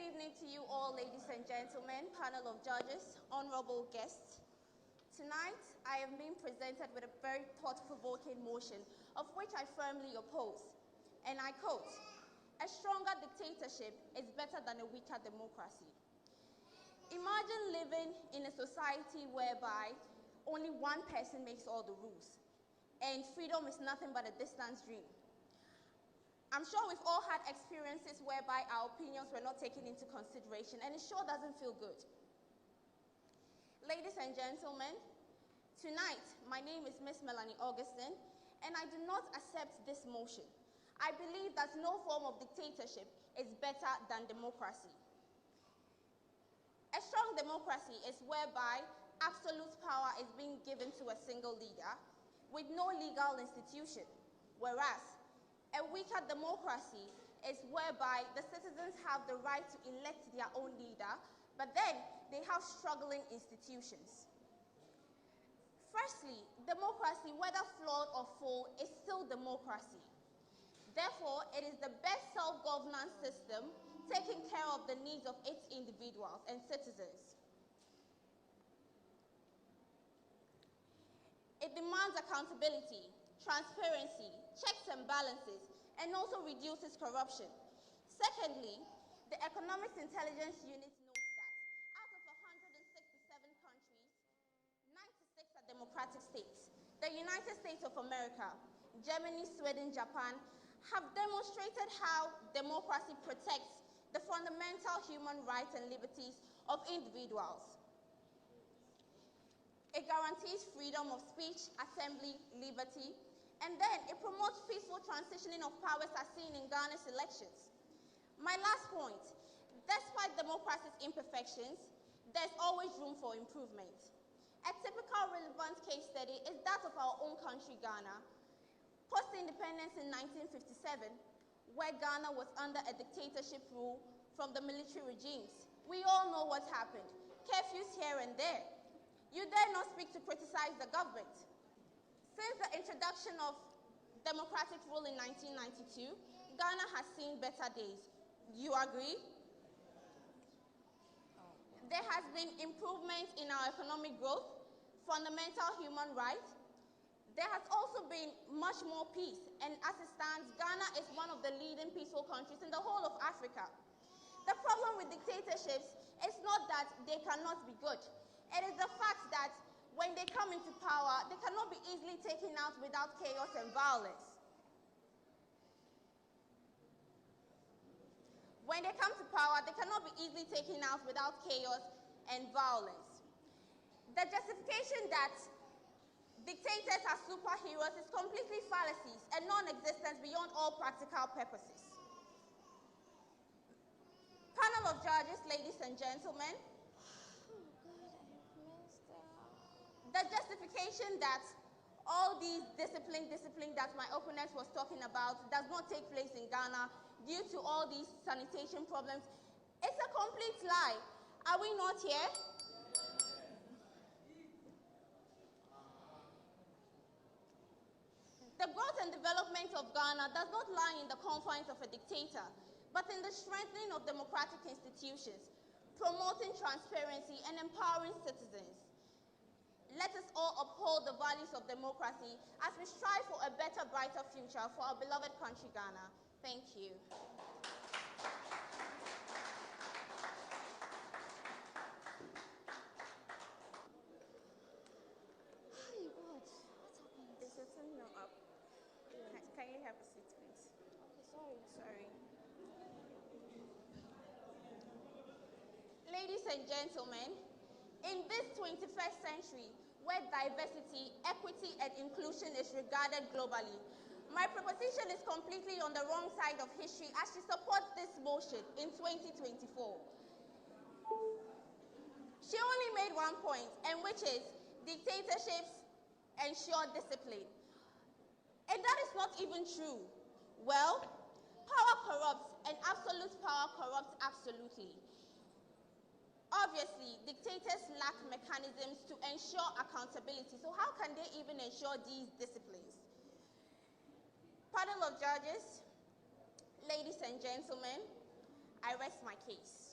evening to you all, ladies and gentlemen, panel of judges, honorable guests. Tonight, I am being presented with a very thought-provoking motion, of which I firmly oppose. And I quote, "A stronger dictatorship is better than a weaker democracy." Imagine living in a society whereby only one person makes all the rules, and freedom is nothing but a distant dream. I'm sure we've all had experiences whereby our opinions were not taken into consideration, and it sure doesn't feel good. Ladies and gentlemen, tonight, my name is Miss Melanie Augustine, and I do not accept this motion. I believe that no form of dictatorship is better than democracy. A strong democracy is whereby absolute power is being given to a single leader with no legal institution, whereas a weaker democracy is whereby the citizens have the right to elect their own leader, but then they have struggling institutions. Firstly, democracy, whether flawed or full, is still democracy. Therefore, it is the best self-governance system taking care of the needs of its individuals and citizens. It demands accountability, transparency, checks and balances, and also reduces corruption. Secondly, the Economics Intelligence Unit notes that out of 167 countries, 96 are democratic states. The United States of America, Germany, Sweden, Japan have demonstrated how democracy protects the fundamental human rights and liberties of individuals. It guarantees freedom of speech, assembly, liberty, and then it promotes peaceful transitioning of powers as seen in Ghana's elections. My last point, despite democracy's imperfections, there's always room for improvement. A typical relevant case study is that of our own country, Ghana. Post-independence in 1957, where Ghana was under a dictatorship rule from the military regimes. We all know what happened. Curfews here and there. You dare not speak to criticize the government. Since the introduction of democratic rule in 1992, Ghana has seen better days. You agree? There has been improvement in our economic growth, fundamental human rights. There has also been much more peace, and as it stands, Ghana is one of the leading peaceful countries in the whole of Africa. The problem with dictatorships is not that they cannot be good. It is the fact that when they come into power, they cannot be easily taken out without chaos and violence. When they come to power, they cannot be easily taken out without chaos and violence. The justification that dictators are superheroes is completely fallacies and non-existent beyond all practical purposes. Panel of judges, ladies and gentlemen, the justification that all these discipline that my opponent was talking about does not take place in Ghana due to all these sanitation problems, it's a complete lie. Are we not here? The growth and development of Ghana does not lie in the confines of a dictator, but in the strengthening of democratic institutions, promoting transparency and empowering citizens. Let us all uphold the values of democracy as we strive for a better, brighter future for our beloved country, Ghana. Thank you. Hi, what? What's happened? Is your turn now up? Can you have a seat, please? Okay, sorry. Ladies and gentlemen, in this 21st century, where diversity, equity, and inclusion is regarded globally, my proposition is completely on the wrong side of history as she supports this motion in 2024. She only made one point, and which is dictatorships ensure discipline. And that is not even true. Well, power corrupts, and absolute power corrupts absolutely. Obviously, dictators lack mechanisms to ensure accountability, so how can they even ensure these disciplines? Panel of judges, ladies and gentlemen, I rest my case.